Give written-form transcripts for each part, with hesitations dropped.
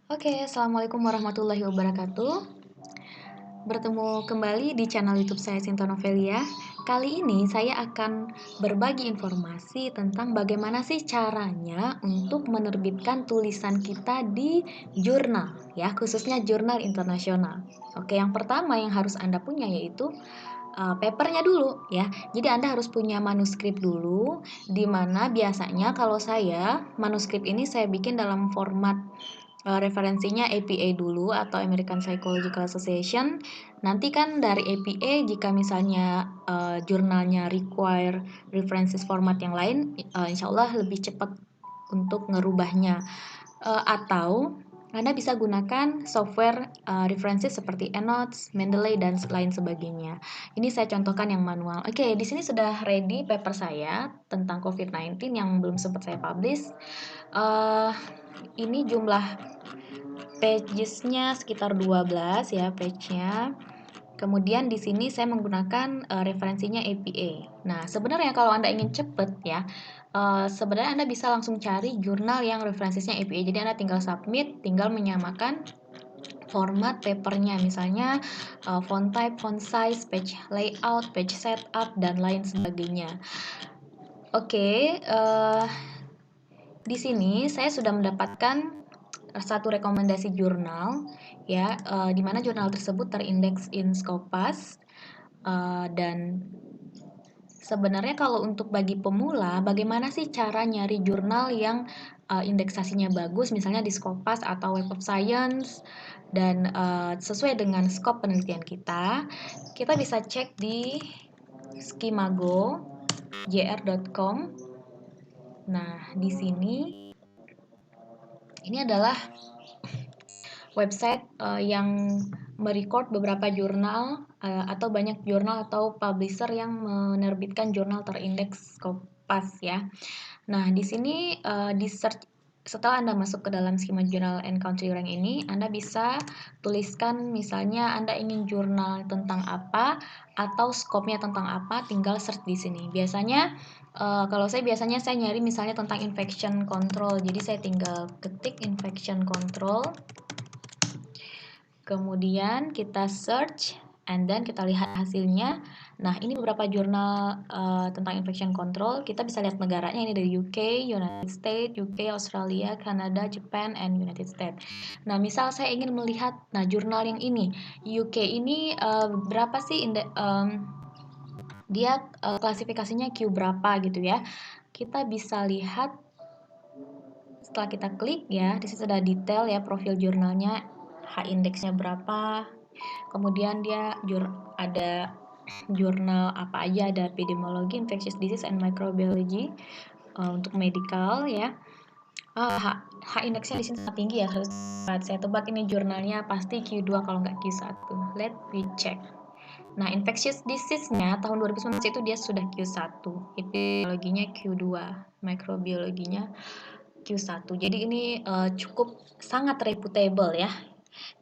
Oke, Assalamualaikum warahmatullahi wabarakatuh. Bertemu kembali di channel YouTube saya Sinta Novelia. Kali ini saya akan berbagi informasi tentang bagaimana sih caranya untuk menerbitkan tulisan kita di jurnal, ya, khususnya jurnal internasional. Oke, yang pertama yang harus Anda punya yaitu papernya dulu, ya. Jadi Anda harus punya manuskrip dulu, di mana biasanya kalau saya manuskrip ini saya bikin dalam format referensinya APA dulu atau American Psychological Association. Nanti kan dari APA jika misalnya jurnalnya require references format yang lain, insya Allah lebih cepat untuk ngerubahnya. Atau Anda bisa gunakan software references seperti EndNotes, Mendeley, dan lain sebagainya. Ini saya contohkan yang manual. Oke, di sini sudah ready paper saya tentang COVID-19 yang belum sempat saya publish. Ini jumlah pages-nya sekitar 12 ya page-nya. Kemudian di sini saya menggunakan referensinya APA. Nah, sebenarnya kalau Anda ingin cepet ya, sebenarnya Anda bisa langsung cari jurnal yang referensinya APA. Jadi Anda tinggal submit, tinggal menyamakan format papernya, misalnya font type, font size, page layout, page setup, dan lain sebagainya. Oke, di sini saya sudah mendapatkan satu rekomendasi jurnal, ya, di mana jurnal tersebut terindeks in Scopus, dan sebenarnya kalau untuk bagi pemula, bagaimana sih cara nyari jurnal yang indeksasinya bagus, misalnya di Scopus atau Web of Science, dan sesuai dengan skop penelitian kita bisa cek di skimago, jr.com. Nah, di sini ini adalah website yang merecord beberapa jurnal atau banyak jurnal atau publisher yang menerbitkan jurnal terindeks Scopus ya. Nah, di sini di search setelah Anda masuk ke dalam skema Journal and Country Rank ini, Anda bisa tuliskan misalnya Anda ingin jurnal tentang apa atau skopnya tentang apa, tinggal search di sini. Biasanya kalau saya biasanya saya nyari misalnya tentang infection control, jadi saya tinggal ketik infection control. Kemudian kita search and then kita lihat hasilnya. Nah, ini beberapa jurnal tentang infection control. Kita bisa lihat negaranya, ini dari UK, United States, UK, Australia, Kanada, Japan, and United States. Nah, misal saya ingin melihat, nah, jurnal yang ini, UK ini berapa sih dia klasifikasinya Q berapa gitu ya. Kita bisa lihat setelah kita klik ya, di situ ada detail ya profil jurnalnya, H-indeksnya berapa, kemudian dia ada jurnal apa aja, ada epidemiologi, infectious disease, and microbiology untuk medical ya. H-indeksnya di sini sangat tinggi ya, harus saya tebak ini jurnalnya pasti Q2 kalau nggak Q1. Let me check. Nah, infectious disease-nya tahun 2019 itu dia sudah Q1, epidemiologinya Q2, microbiologinya Q1. Jadi ini cukup sangat reputable ya,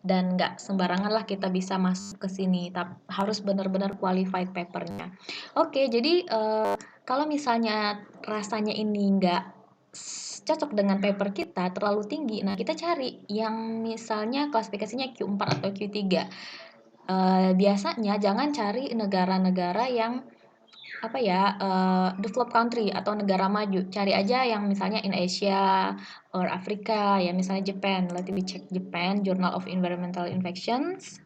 dan nggak sembarangan lah kita bisa masuk ke sini, tapi harus benar-benar qualified papernya. Oke, jadi kalau misalnya rasanya ini nggak cocok dengan paper kita, terlalu tinggi, nah kita cari yang misalnya klasifikasinya Q4 atau Q3. Biasanya jangan cari negara-negara yang apa ya, developed country atau negara maju. Cari aja yang misalnya in Asia or Afrika ya, misalnya Japan. Let me check Japan Journal of Environmental Infections.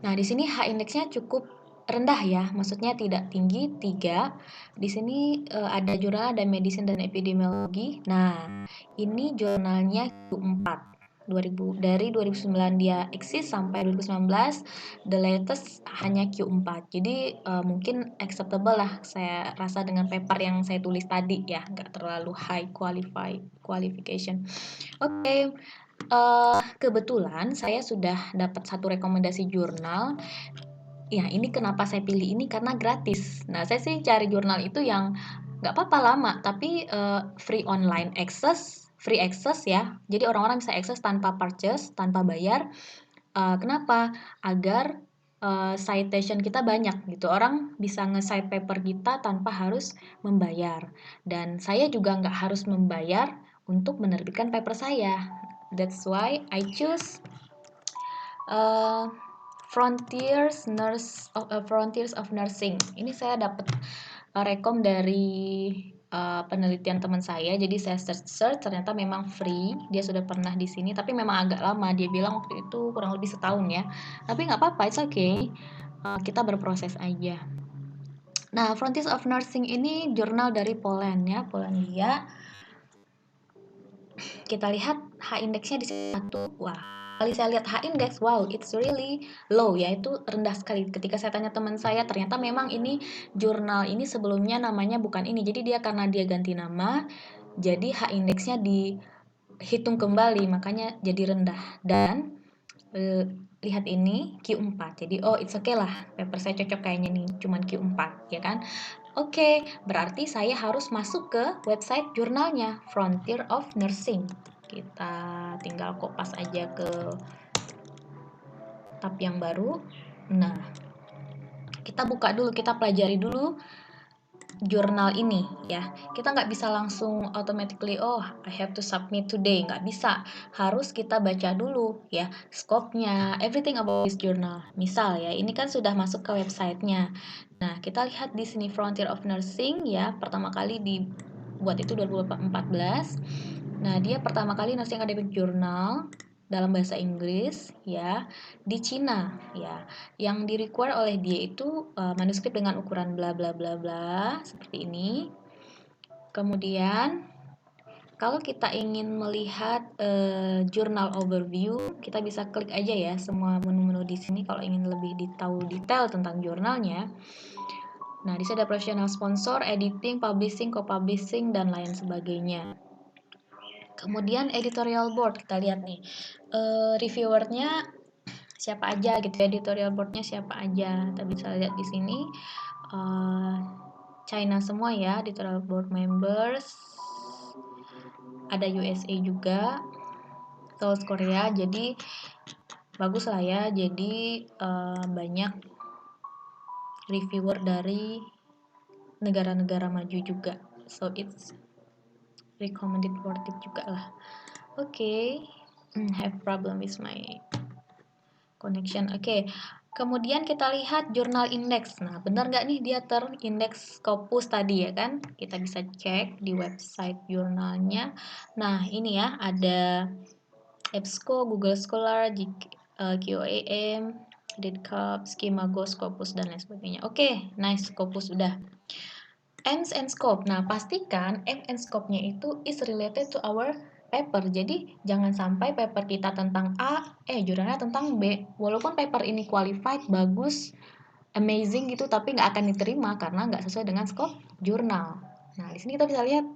Nah, di sini H-indeksnya cukup rendah ya, maksudnya tidak tinggi, 3. Di sini ada jurnal, ada medicine dan epidemiologi. Nah, ini jurnalnya Q4. Dari 2009 dia eksis sampai 2019, the latest hanya Q4. Jadi mungkin acceptable lah saya rasa dengan paper yang saya tulis tadi ya, nggak terlalu high qualification. Oke, kebetulan saya sudah dapat satu rekomendasi jurnal. Ya, ini kenapa saya pilih ini karena gratis. Nah, saya sih cari jurnal itu yang nggak apa-apa lama, tapi free online access, free access ya. Jadi orang-orang bisa akses tanpa purchase, tanpa bayar. Kenapa? Agar citation kita banyak gitu. Orang bisa nge-cite paper kita tanpa harus membayar. Dan saya juga nggak harus membayar untuk menerbitkan paper saya. That's why I choose Frontiers of Nursing. Ini saya dapat rekom dari penelitian teman saya. Jadi saya search, ternyata memang free. Dia sudah pernah di sini, tapi memang agak lama. Dia bilang waktu itu kurang lebih setahun ya. Tapi nggak apa-apa, it's okay. Kita berproses aja. Nah, Frontiers of Nursing ini jurnal dari Polandia. Kita lihat H-indeksnya di sini 1. Wah, kali saya lihat H-index, wow, it's really low, yaitu rendah sekali. Ketika saya tanya teman saya, ternyata memang ini jurnal ini sebelumnya namanya bukan ini. Jadi karena dia ganti nama, jadi H-indeksnya dihitung kembali, makanya jadi rendah. Dan lihat ini Q4. Jadi it's okay lah, paper saya cocok kayaknya nih, cuman Q4, ya kan? Oke, berarti saya harus masuk ke website jurnalnya, Frontier of Nursing. Kita tinggal kopas aja ke tab yang baru. Nah, kita buka dulu, kita pelajari dulu jurnal ini ya. Kita nggak bisa langsung automatically, I have to submit today. Nggak bisa. Harus kita baca dulu ya, scope-nya, everything about this journal. Misal ya, ini kan sudah masuk ke websitenya. Nah, kita lihat di sini Frontier of Nursing ya, pertama kali dibuat itu 2014. Nah, dia pertama kali Nursing Academic Journal dalam bahasa Inggris ya, di Cina ya. Yang di-require oleh dia itu manuskrip dengan ukuran bla bla bla bla seperti ini. Kemudian kalau kita ingin melihat jurnal overview, kita bisa klik aja ya semua menu-menu di sini kalau ingin lebih tahu detail tentang jurnalnya. Nah, di sini ada professional sponsor, editing, publishing, co-publishing, dan lain sebagainya. Kemudian editorial board, kita lihat nih, reviewernya siapa aja gitu, editorial boardnya siapa aja. Kita bisa lihat di sini China semua ya, editorial board members. Ada USA juga, South Korea. Jadi bagus lah ya. Jadi banyak reviewer dari negara-negara maju juga. So it's recommended worth it juga lah. Oke, have problem with my connection. Oke. Kemudian kita lihat jurnal index. Nah, benar nggak nih dia terindeks Scopus tadi ya kan? Kita bisa cek di website jurnalnya. Nah, ini ya, ada EBSCO, Google Scholar, QAM, DIDCUP, Schemago, Scopus, dan lain sebagainya. Oke, nice, Scopus udah. Aims and scope. Nah, pastikan aim and scope-nya itu is related to our paper. Jadi, jangan sampai paper kita tentang A, jurnalnya tentang B. Walaupun paper ini qualified, bagus, amazing gitu, tapi nggak akan diterima karena nggak sesuai dengan scope jurnal. Nah, di sini kita bisa lihat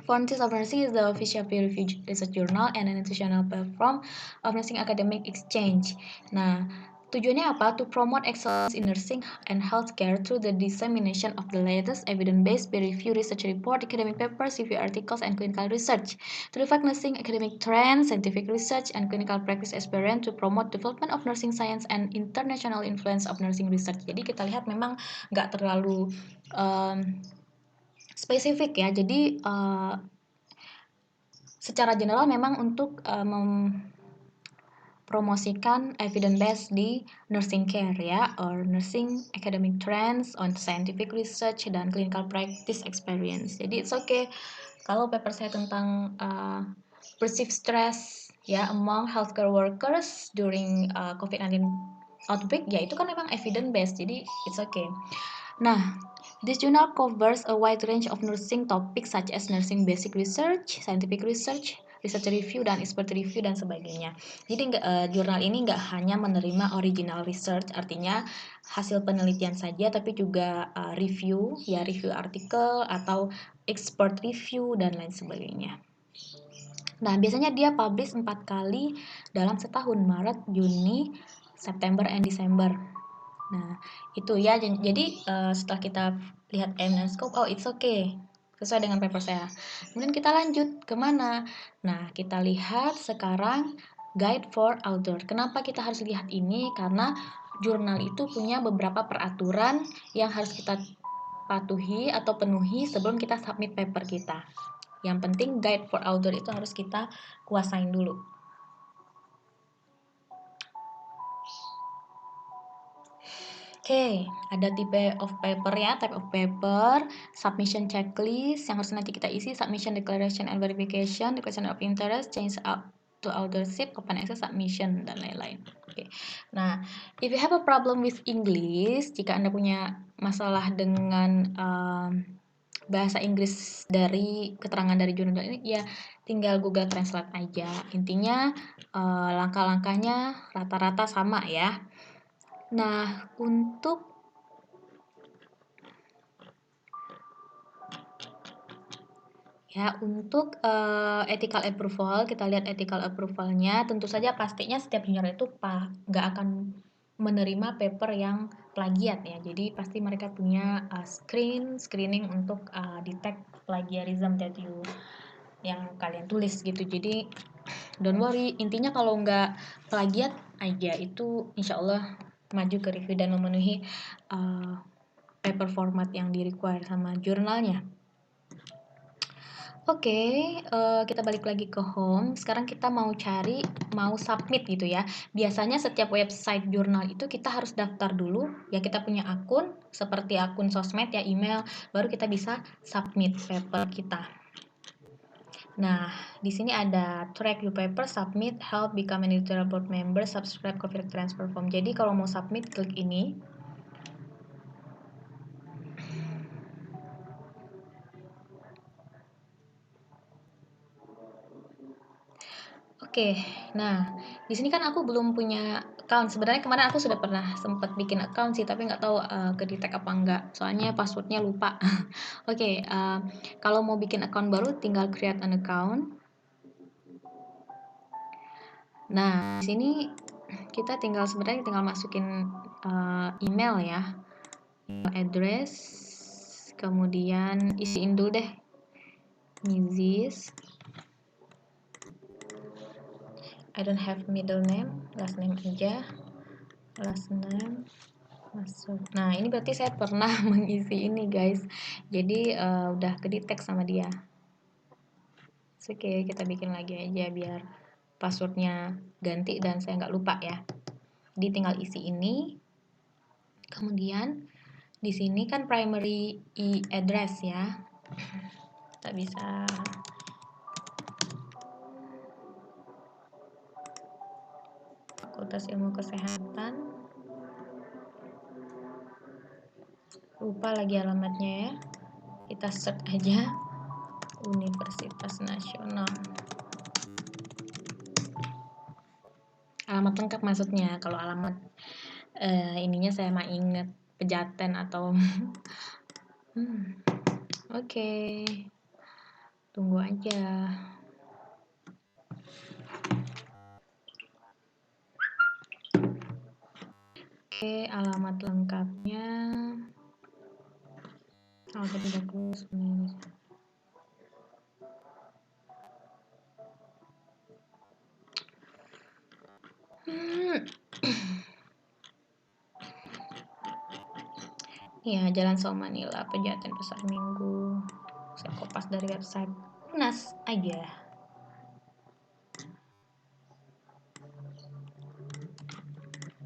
Frontiers of Nursing is the official peer-reviewed research journal and an institutional platform of nursing academic exchange. Nah, tujuannya apa? To promote excellence in nursing and healthcare through the dissemination of the latest evidence-based peer-reviewed research report, academic papers, review articles, and clinical research. To reflect nursing academic trends, scientific research, and clinical practice experience to promote development of nursing science and international influence of nursing research. Jadi kita lihat memang nggak terlalu spesifik ya. Jadi secara general memang untuk promosikan evidence based di nursing care ya, or nursing academic trends on scientific research dan clinical practice experience. Jadi it's okay kalau paper saya tentang perceived stress ya among healthcare workers during COVID-19 outbreak, ya itu kan memang evidence based, jadi it's okay. Nah, this journal covers a wide range of nursing topics such as nursing basic research, scientific research, research review, dan expert review, dan sebagainya. Jadi jurnal ini nggak hanya menerima original research, artinya hasil penelitian saja, tapi juga review, ya review artikel atau expert review, dan lain sebagainya. Nah, biasanya dia publish 4 kali dalam setahun, Maret, Juni, September, and Desember. Nah, itu ya. Jadi setelah kita lihat aim and scope, it's okay, sesuai dengan paper saya. Kemudian kita lanjut kemana? Nah, kita lihat sekarang guide for author. Kenapa kita harus lihat ini? Karena jurnal itu punya beberapa peraturan yang harus kita patuhi atau penuhi sebelum kita submit paper kita. Yang penting guide for outdoor itu harus kita kuasain dulu. Oke, ada type of paper ya, type of paper, submission checklist yang harus nanti kita isi, submission declaration and verification, declaration of interest, change up to outdoorship, open access submission, dan lain-lain. Oke. Nah, if you have a problem with English, jika Anda punya masalah dengan bahasa Inggris dari keterangan dari jurnal ini, ya tinggal Google Translate aja. Intinya langkah-langkahnya rata-rata sama ya. Nah, untuk ethical approval, kita lihat ethical approval-nya. Tentu saja pastinya setiap jurnal itu nggak akan menerima paper yang plagiat ya. Jadi pasti mereka punya screening untuk detect plagiarism yang kalian tulis gitu. Jadi don't worry, intinya kalau nggak plagiat aja itu insya Allah maju ke review dan memenuhi paper format yang di-require sama jurnalnya. Oke, kita balik lagi ke home. Sekarang kita mau submit gitu ya. Biasanya setiap website jurnal itu kita harus daftar dulu. Ya kita punya akun, seperti akun sosmed ya, email, baru kita bisa submit paper kita. Nah, di sini ada track your paper, submit, help, become an editorial board member, subscribe, copy, transfer form. Jadi kalau mau submit, klik ini. Oke, nah di sini kan aku belum punya account. Sebenarnya kemarin aku sudah pernah sempat bikin account sih, tapi nggak tahu ke detect apa enggak. Soalnya passwordnya lupa. Oke, kalau mau bikin account baru, tinggal create an account. Nah, di sini kita sebenarnya tinggal masukin email ya, email address, kemudian isiin dulu deh, Mrs. I don't have middle name, last name aja, last name, masuk. Nah, ini berarti saya pernah mengisi ini guys, jadi udah kedetek sama dia. Oke, kita bikin lagi aja biar passwordnya ganti dan saya nggak lupa ya. Jadi tinggal isi ini, kemudian di sini kan primary address ya, kita bisa Fakultas Ilmu Kesehatan, lupa lagi alamatnya ya, kita search aja Universitas Nasional, alamat lengkap maksudnya. Kalau alamat ininya saya mah inget Pejaten atau Oke. Tunggu aja. Oke, alamat lengkapnya 139. Ya, Jalan Somanila, Pejaten Pasar Minggu. Saya kopas dari website UNAS aja.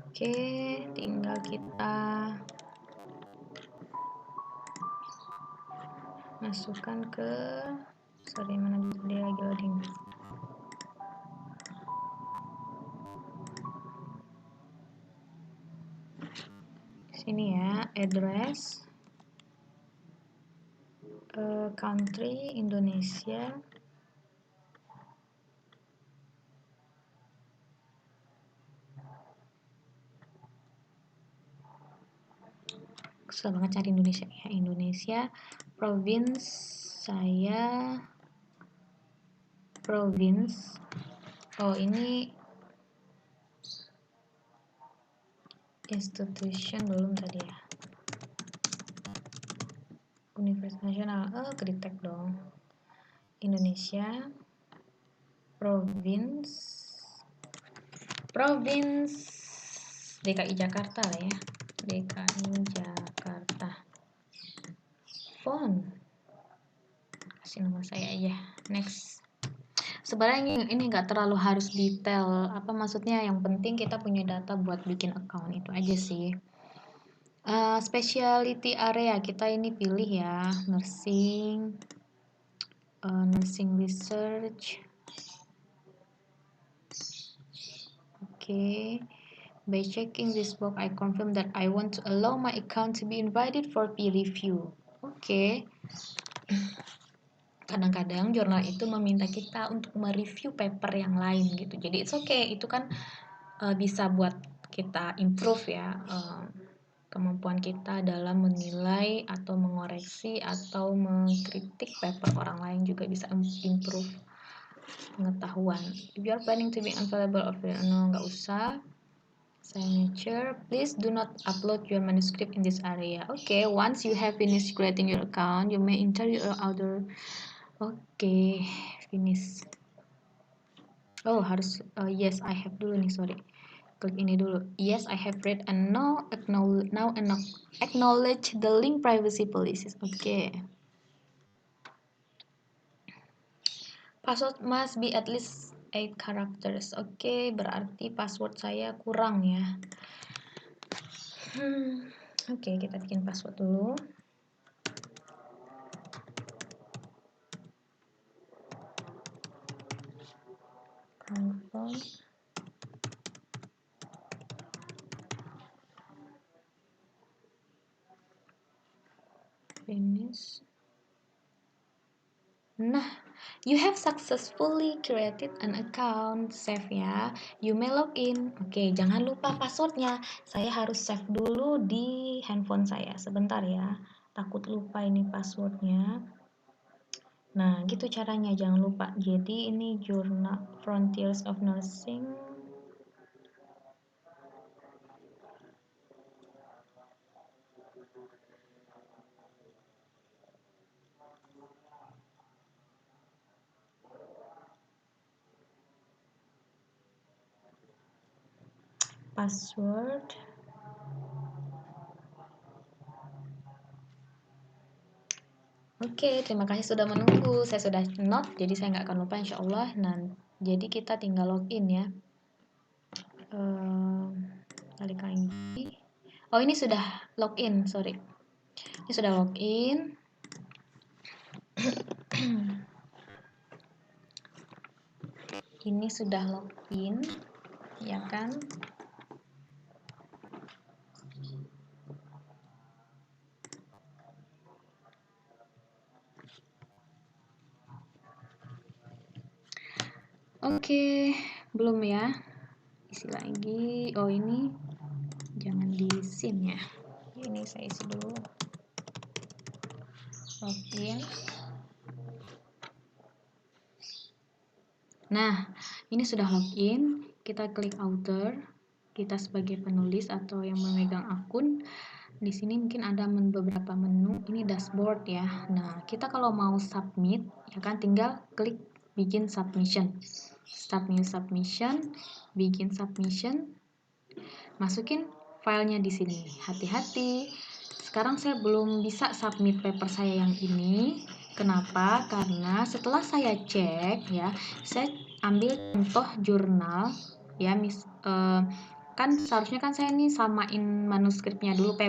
Oke, tinggal kita masukkan ke mana dia lagi loading. Sini ya, address, country Indonesia, susah banget cari Indonesia ya. Indonesia, province saya, province, oh ini institution belum tadi ya, Universitas Nasional, kedetek dong. Indonesia, province DKI Jakarta lah ya, DKI Jakarta. Font kasih nama saya aja. Next. Sebenarnya ini nggak terlalu harus detail. Apa maksudnya? Yang penting kita punya data buat bikin account, itu aja sih. Specialty area kita ini pilih ya, nursing, nursing research. Okay. By checking this box, I confirm that I want to allow my account to be invited for peer review. Okay. Kadang-kadang jurnal itu meminta kita untuk mereview paper yang lain gitu. Jadi it's okay, itu kan bisa buat kita improve ya, kemampuan kita dalam menilai atau mengoreksi atau mengkritik paper orang lain juga bisa improve pengetahuan. If you are planning to be unavailable of no, nggak usah. Signature, please do not upload your manuscript in this area. Okay, once you have finished creating your account, you may enter your other. Okay, finish. Oh, harus yes, I have dulu nih, sorry. Klik ini dulu. Yes, I have read and now acknowledge the link privacy policies. Okay. Password must be at least 8 characters. Oke, berarti password saya kurang ya. Oke, kita bikin password dulu. Confirm. Finish. Nah, you have successfully created an account. Save ya. You may log in. Oke, jangan lupa passwordnya. Saya harus save dulu di handphone saya. Sebentar ya. Takut lupa ini passwordnya. Nah, gitu caranya. Jangan lupa. Jadi ini Journal Frontiers of Nursing. Password. Oke, terima kasih sudah menunggu. Saya sudah note, jadi saya nggak akan lupa insya Allah. Nah, jadi kita tinggal login ya. Balik lagi. Oh, ini sudah login, sorry. Ini sudah login. Ini sudah login, ya kan? Oke, belum ya? Isi lagi. Oh, ini jangan diisin ya. Ini saya isi dulu. Login. Nah, ini sudah login. Kita klik author. Kita sebagai penulis atau yang memegang akun. Di sini mungkin ada beberapa menu. Ini dashboard ya. Nah, kita kalau mau submit, ya kan tinggal klik bikin submission. Start new submission, bikin submission, masukin filenya di sini. Hati-hati. Sekarang saya belum bisa submit paper saya yang ini. Kenapa? Karena setelah saya cek ya, saya ambil contoh jurnal ya, kan seharusnya kan saya ini samain manuskripnya dulu,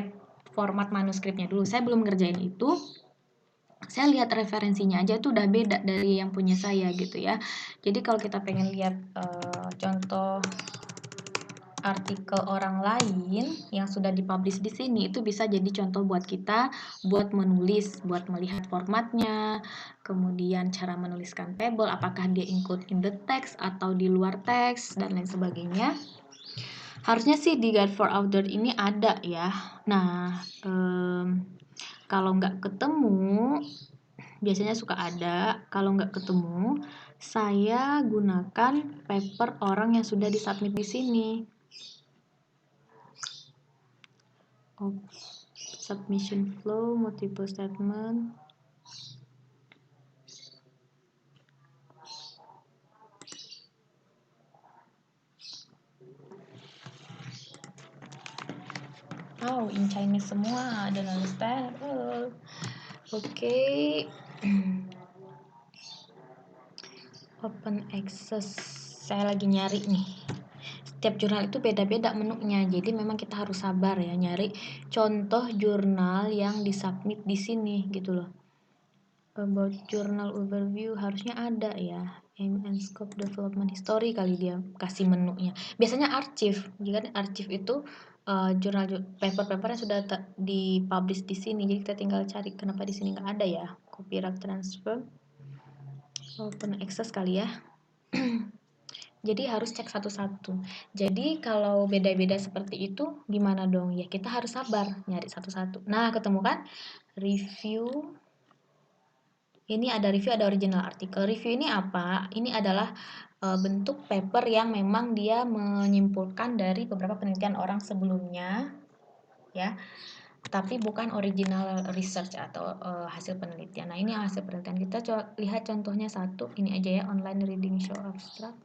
format manuskripnya dulu. Saya belum ngerjain itu. Saya lihat referensinya aja tuh udah beda dari yang punya saya gitu ya. Jadi kalau kita pengen lihat contoh artikel orang lain yang sudah dipublish di sini, itu bisa jadi contoh buat kita buat menulis, buat melihat formatnya, kemudian cara menuliskan table, apakah dia include in the text atau di luar teks dan lain sebagainya. Harusnya sih di guide for author ini ada ya. Nah, kalau nggak ketemu, biasanya suka ada. Kalau nggak ketemu, saya gunakan paper orang yang sudah disubmit di sini. Submission flow, multiple statement. Oh, in Chinese semua, dan understand. Oke. Open access. Saya lagi nyari nih. Setiap jurnal itu beda-beda menunya, jadi memang kita harus sabar ya nyari contoh jurnal yang disubmit di sini gitu loh. About journal overview harusnya ada ya. Aim and scope development history kali dia kasih menunya. Biasanya archive. Jika archive itu jurnal paper-paper yang sudah dipublish di sini. Jadi kita tinggal cari kenapa di sini nggak ada ya. Copyright transfer. Open access kali ya. Jadi harus cek satu-satu. Jadi kalau beda-beda seperti itu gimana dong? Ya kita harus sabar nyari satu-satu. Nah, ketemu kan? Review. Ini ada review, ada original artikel. Review ini apa? Ini adalah bentuk paper yang memang dia menyimpulkan dari beberapa penelitian orang sebelumnya, ya. Tapi bukan original research atau hasil penelitian. Nah, ini hasil penelitian kita. Lihat contohnya satu. Ini aja ya, online reading show abstract.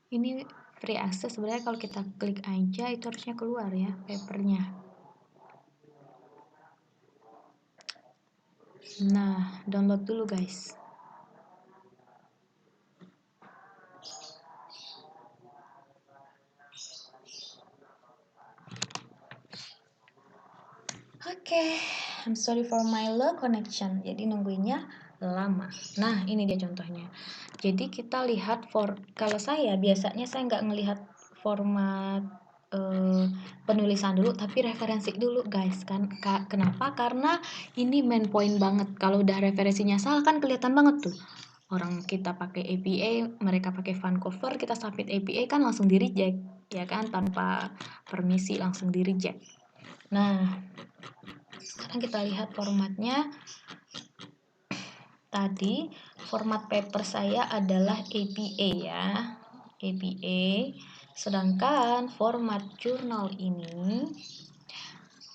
Ini free access, sebenarnya kalau kita klik aja itu harusnya keluar ya papernya. Nah, download dulu guys. Oke, I'm sorry for my low connection. Jadi nungguinnya lama. Nah, ini dia contohnya. Jadi kita lihat kalau saya biasanya saya nggak ngelihat format penulisan dulu, tapi referensi dulu guys. Kenapa? Karena ini main point banget. Kalau udah referensinya salah kan kelihatan banget tuh. Orang kita pakai APA, mereka pakai Vancouver, kita submit APA kan langsung di reject, ya kan, tanpa permisi langsung di reject. Nah, sekarang kita lihat formatnya. Tadi format paper saya adalah APA ya, APA. Sedangkan format jurnal ini,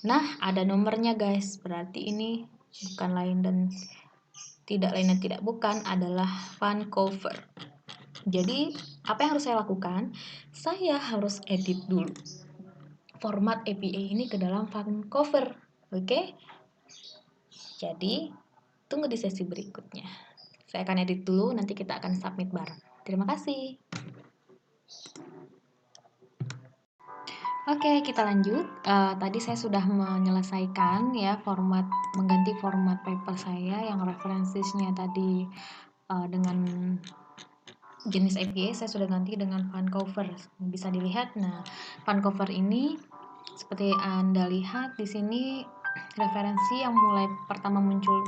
nah ada nomornya guys, berarti ini bukan lain dan tidak bukan adalah Vancouver. Jadi apa yang harus saya lakukan? Saya harus edit dulu format APA ini ke dalam Vancouver, oke? Jadi tunggu di sesi berikutnya. Saya akan edit dulu, nanti kita akan submit bareng. Terima kasih. Oke, kita lanjut. Tadi saya sudah menyelesaikan ya mengganti format paper saya yang referensinya tadi dengan jenis APA saya sudah ganti dengan Vancouver. Bisa dilihat. Nah, Vancouver ini seperti Anda lihat di sini referensi yang mulai pertama muncul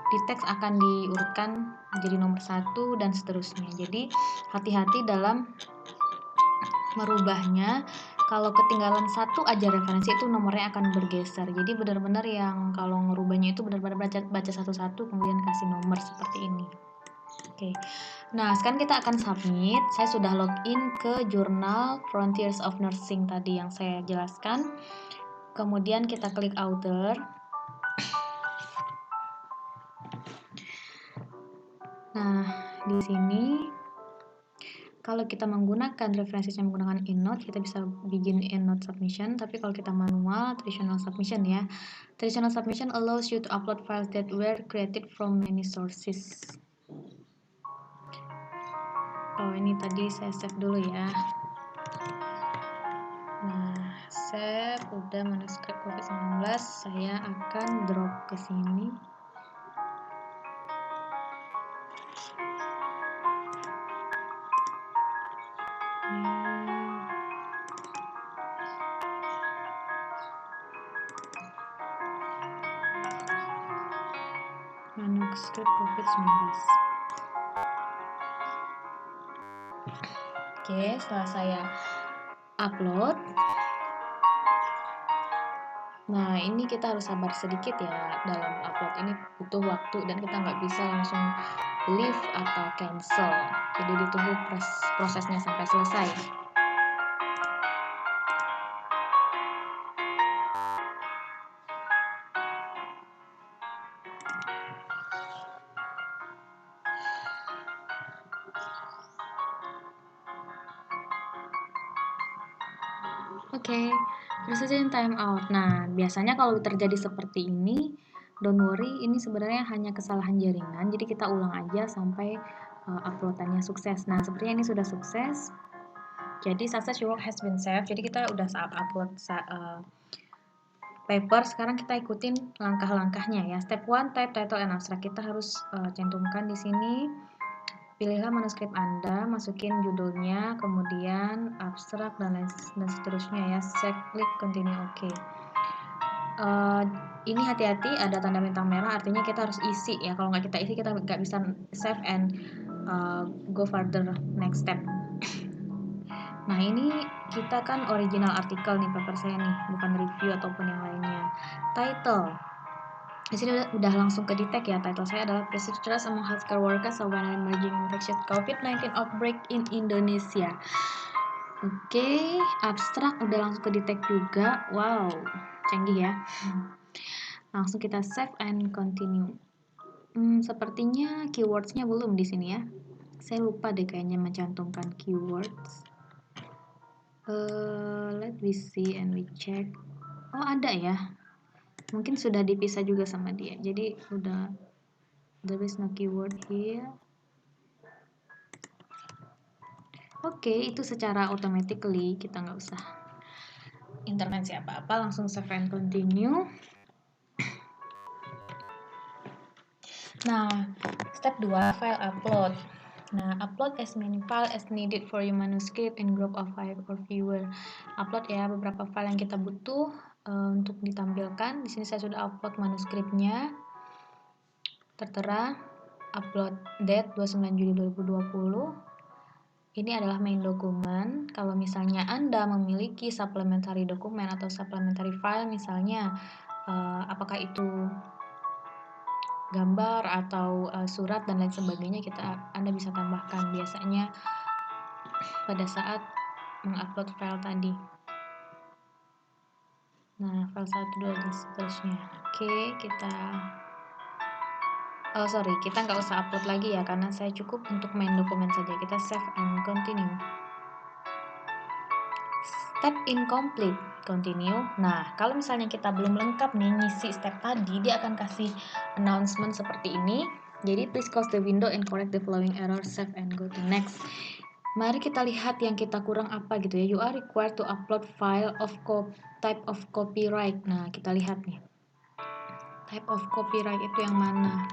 di teks akan diurutkan menjadi nomor 1 dan seterusnya. Jadi hati-hati dalam merubahnya. Kalau ketinggalan satu aja referensi itu nomornya akan bergeser. Jadi benar-benar yang kalau ngerubahnya itu benar-benar baca satu-satu kemudian kasih nomor seperti ini. Oke. Nah, sekarang kita akan submit. Saya sudah login ke jurnal Frontiers of Nursing tadi yang saya jelaskan. Kemudian kita klik author. Nah, di sini kalau kita menggunakan referensinya menggunakan EndNote, kita bisa bikin EndNote submission. Tapi kalau kita manual, traditional submission ya. Traditional submission allows you to upload files that were created from many sources. Oh, ini tadi saya save dulu ya. Nah, save udah manuskrip COVID-19. Saya akan drop ke sini. Manuskrip COVID-19. Oke, setelah saya upload, nah ini kita harus sabar sedikit ya dalam upload ini butuh waktu dan kita nggak bisa langsung leave atau cancel. Jadi ditunggu prosesnya sampai selesai. Oke, precision time out. Nah, biasanya kalau terjadi seperti ini, don't worry, ini sebenarnya hanya kesalahan jaringan, jadi kita ulang aja sampai uploadannya sukses. Nah, sepertinya ini sudah sukses. Jadi success your work has been saved. Jadi kita udah saat upload paper. Sekarang kita ikutin langkah-langkahnya ya. Step 1, type title and abstract. Kita harus cantumkan di sini. Pilihlah manuskrip Anda, masukin judulnya, kemudian abstrak dan seterusnya ya. Klik continue, oke. Ini hati-hati ada tanda bintang merah, artinya kita harus isi ya. Kalau nggak kita isi kita nggak bisa save and go further next step. Nah, ini kita kan original artikel nih paper saya nih, bukan review ataupun yang lainnya. Title. Di sini udah langsung ke detect ya. Title saya adalah Procedures among Healthcare Workers of an Emerging Infectious COVID-19 Outbreak in Indonesia. Oke, abstrak udah langsung ke detect juga. Wow, canggih ya. Langsung kita save and continue. Sepertinya keywords-nya belum di sini ya. Saya lupa deh kayaknya mencantumkan keywords. Let me see and we check. Oh, ada ya. Mungkin sudah dipisah juga sama dia. Jadi udah there is no keyword here. Oke, itu secara automatically kita nggak usah intervensi apa-apa, langsung save and continue. Nah, step 2, file upload. Nah, upload as many file as needed for your manuscript in group of 5 or fewer. Upload ya beberapa file yang kita butuh untuk ditampilkan. Di sini saya sudah upload manuskripnya. Tertera upload date 29 Juli 2020. Ini adalah main dokumen. Kalau misalnya Anda memiliki supplementary dokumen atau supplementary file misalnya apakah itu gambar atau surat dan lain sebagainya, Anda bisa tambahkan biasanya pada saat mengupload file tadi. Nah, file 1, 2 dan seterusnya. Oke, kita kita nggak usah upload lagi ya karena saya cukup untuk main dokumen saja. Kita save and continue. Step incomplete, continue. Nah, kalau misalnya kita belum lengkap nih ngisi step tadi, dia akan kasih announcement seperti ini. Jadi, please close the window and correct the following error, save and go to next. Mari kita lihat yang kita kurang apa gitu ya. You are required to upload file of type of copyright. Nah, kita lihat nih. Type of copyright itu yang mana?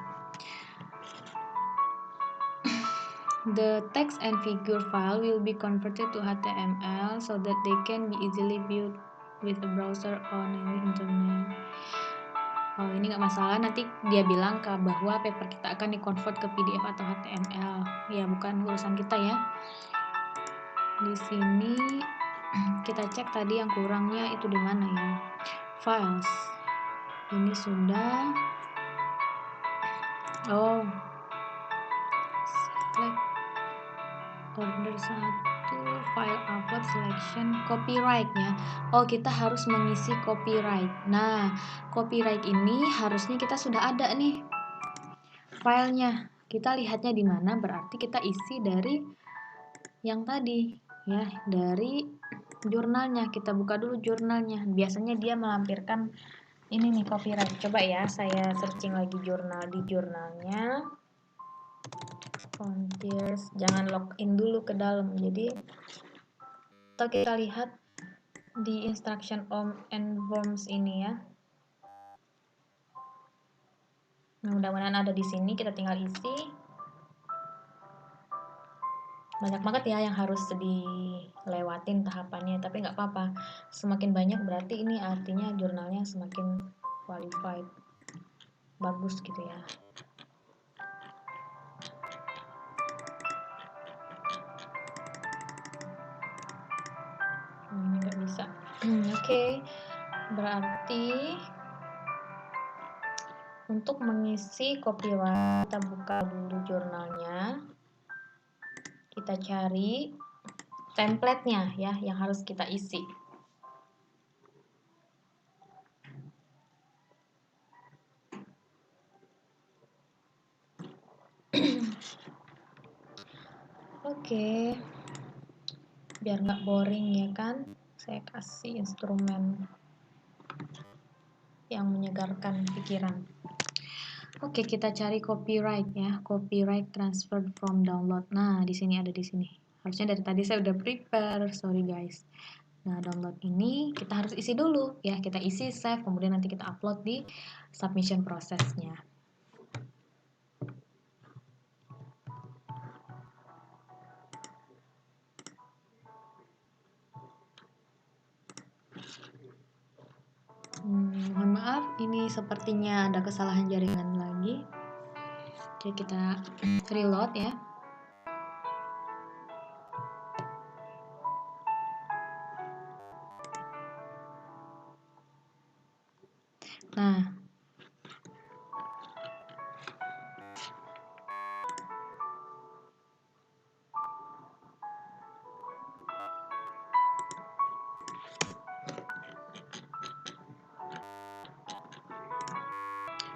The text and figure file will be converted to HTML so that they can be easily viewed with a browser on the internet. Oh, ini nggak masalah, nanti dia bilang bahwa paper kita akan di-convert ke PDF atau HTML. Ya, bukan urusan kita ya. Di sini kita cek tadi yang kurangnya itu di mana ya. Files. Ini sudah. Oh. Select order 1, file upload selection, copyright ya. Oh, kita harus mengisi copyright. Nah, copyright ini harusnya kita sudah ada nih filenya. Kita lihatnya di mana, berarti kita isi dari yang tadi ya, dari jurnalnya. Kita buka dulu jurnalnya. Biasanya dia melampirkan ini nih copyright. Coba ya, saya searching lagi di jurnalnya. Frontiers, jangan login dulu ke dalam. Jadi atau kita lihat di instruction and forms ini ya. Nah, mudah-mudahan ada di sini, kita tinggal isi. Banyak banget ya yang harus dilewatin tahapannya, tapi nggak apa-apa. Semakin banyak berarti ini artinya jurnalnya semakin qualified, bagus gitu ya. Nggak bisa. Oke. Berarti untuk mengisi copyright, kita buka dulu jurnalnya. Kita cari template-nya ya yang harus kita isi. Oke. Biar nggak boring ya kan, saya kasih instrumen yang menyegarkan pikiran. Oke, kita cari copyright ya, copyright transferred from download. Nah, di sini ada di sini. Harusnya dari tadi saya udah prepare, sorry guys. Nah, download ini kita harus isi dulu ya, kita isi, save, kemudian nanti kita upload di submission prosesnya. Mohon maaf, ini sepertinya ada kesalahan jaringan lagi. Oke, kita reload ya. Nah,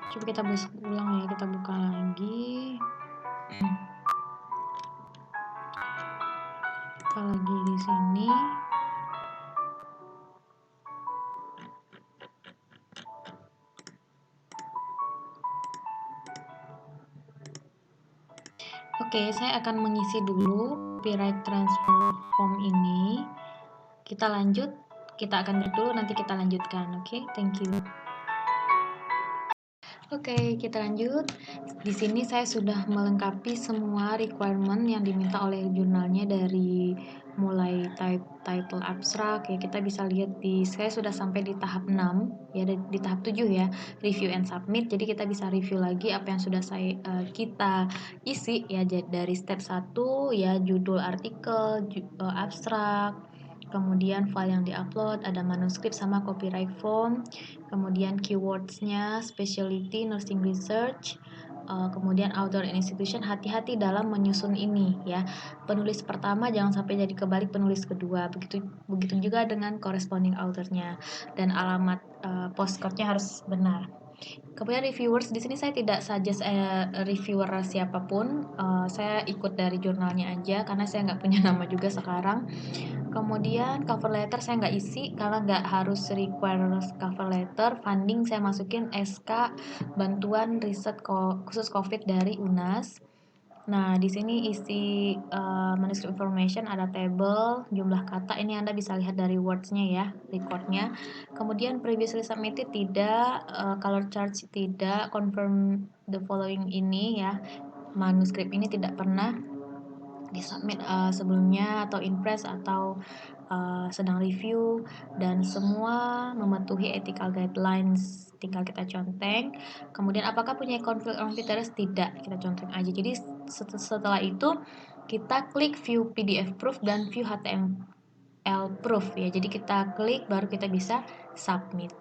coba kita ulang ya, kita buka lagi. Kita lagi di sini. Oke, saya akan mengisi dulu copyright transfer form ini. Kita lanjut, kita akan break dulu, nanti kita lanjutkan. Oke, thank you. Oke, kita lanjut. Di sini saya sudah melengkapi semua requirement yang diminta oleh jurnalnya dari mulai title abstrak ya. Kita bisa lihat saya sudah sampai di tahap 6 ya, di tahap 7 ya, review and submit. Jadi kita bisa review lagi apa yang sudah kita isi ya, dari step 1 ya, judul artikel, abstrak, kemudian file yang diupload, ada manuskrip sama copyright form, kemudian keywordsnya, specialty, nursing research, kemudian outdoor institution. Hati-hati dalam menyusun ini ya, penulis pertama jangan sampai jadi kebalik penulis kedua, begitu juga dengan corresponding authornya, dan alamat postcode-nya harus benar. Kemudian reviewers, di sini saya tidak suggest reviewer siapapun, saya ikut dari jurnalnya aja karena saya nggak punya nama juga sekarang. Kemudian cover letter saya nggak isi karena nggak harus require cover letter. Funding saya masukin SK bantuan riset khusus COVID dari UNAS. Nah, di sini isi manuscript information, ada table, jumlah kata, ini Anda bisa lihat dari words-nya ya, recordnya. Kemudian previously submitted tidak, color charge tidak, confirm the following ini ya, manuskrip ini tidak pernah disubmit sebelumnya atau impress atau sedang review, dan semua mematuhi ethical guidelines, tinggal kita conteng. Kemudian apakah punya conflict of interest? Tidak, kita conteng aja. Jadi setelah itu kita klik view PDF proof dan view HTML proof ya. Jadi kita klik baru kita bisa submit.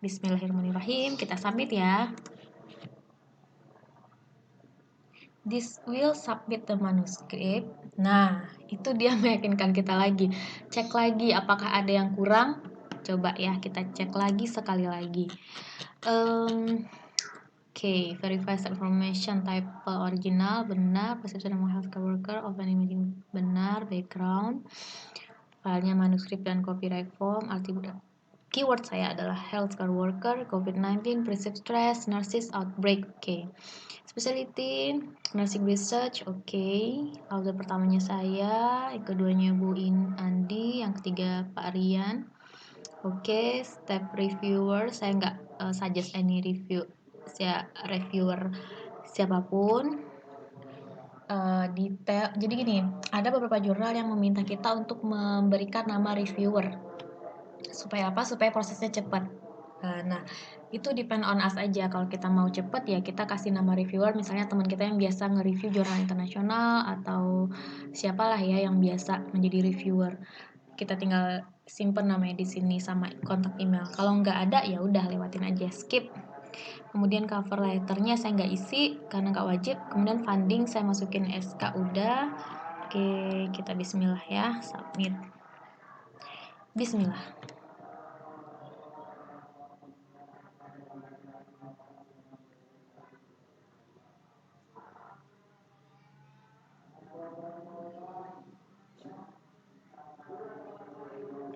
Bismillahirrahmanirrahim, kita submit ya. This will submit the manuscript. Nah, itu dia meyakinkan kita lagi. Cek lagi apakah ada yang kurang. Coba ya, kita cek lagi sekali lagi. Oke, verify information type original benar, perception of healthcare worker of an imaging benar, background, filenya manuskrip dan copyright form, arti keyword saya adalah healthcare worker, COVID-19, perceived stress, nurses outbreak. Oke. Specialty, nursing research, oke. Author pertamanya saya, yang keduanya Bu Andi, yang ketiga Pak Rian. Oke, step reviewer, saya nggak suggest any reviewer siapapun. Detail, jadi gini, ada beberapa jurnal yang meminta kita untuk memberikan nama reviewer. Supaya apa? Supaya prosesnya cepat. Nah, itu depend on us aja. Kalau kita mau cepet ya kita kasih nama reviewer, misalnya teman kita yang biasa nge-review jurnal internasional atau siapalah ya yang biasa menjadi reviewer. Kita tinggal simpen namanya di sini sama kontak email. Kalau nggak ada ya udah lewatin aja, skip. Kemudian cover letternya saya nggak isi karena nggak wajib. Kemudian funding saya masukin SK udah. Oke, kita bismillah ya, submit. Bismillah.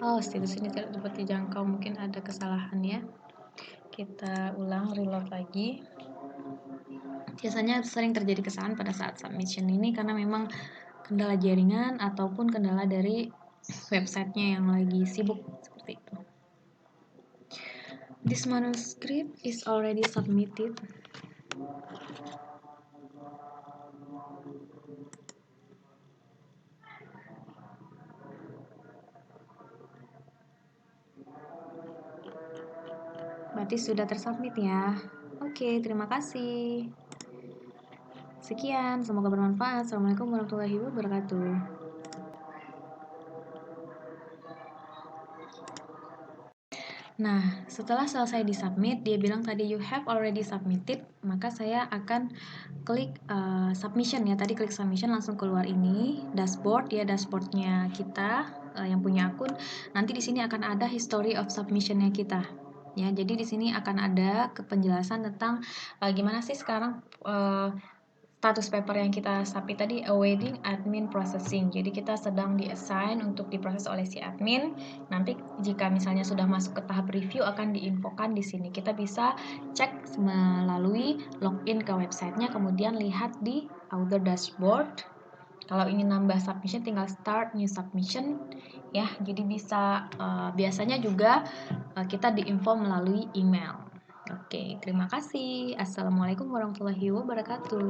Oh, status ini tidak dapat dijangkau, mungkin ada kesalahan ya. Kita ulang, reload lagi. Biasanya sering terjadi kesalahan pada saat submission ini karena memang kendala jaringan ataupun kendala dari websitenya yang lagi sibuk seperti itu. This manuscript is already submitted. Berarti sudah tersubmit ya. Oke, terima kasih. Sekian, semoga bermanfaat. Assalamualaikum warahmatullahi wabarakatuh. Nah, setelah selesai disubmit, dia bilang tadi you have already submitted, maka saya akan klik submission ya. Tadi klik submission langsung keluar ini dashboard ya, dashboardnya kita yang punya akun. Nanti di sini akan ada history of submissionnya kita. Ya, jadi di sini akan ada penjelasan tentang gimana sih sekarang status paper yang kita submit tadi awaiting admin processing. Jadi kita sedang di-assign untuk diproses oleh si admin. Nanti jika misalnya sudah masuk ke tahap review akan diinfokan di sini. Kita bisa cek melalui login ke websitenya, kemudian lihat di author dashboard. Kalau ingin nambah submission tinggal start new submission ya. Jadi bisa biasanya juga kita diinfo melalui email. Oke, terima kasih. Assalamualaikum warahmatullahi wabarakatuh.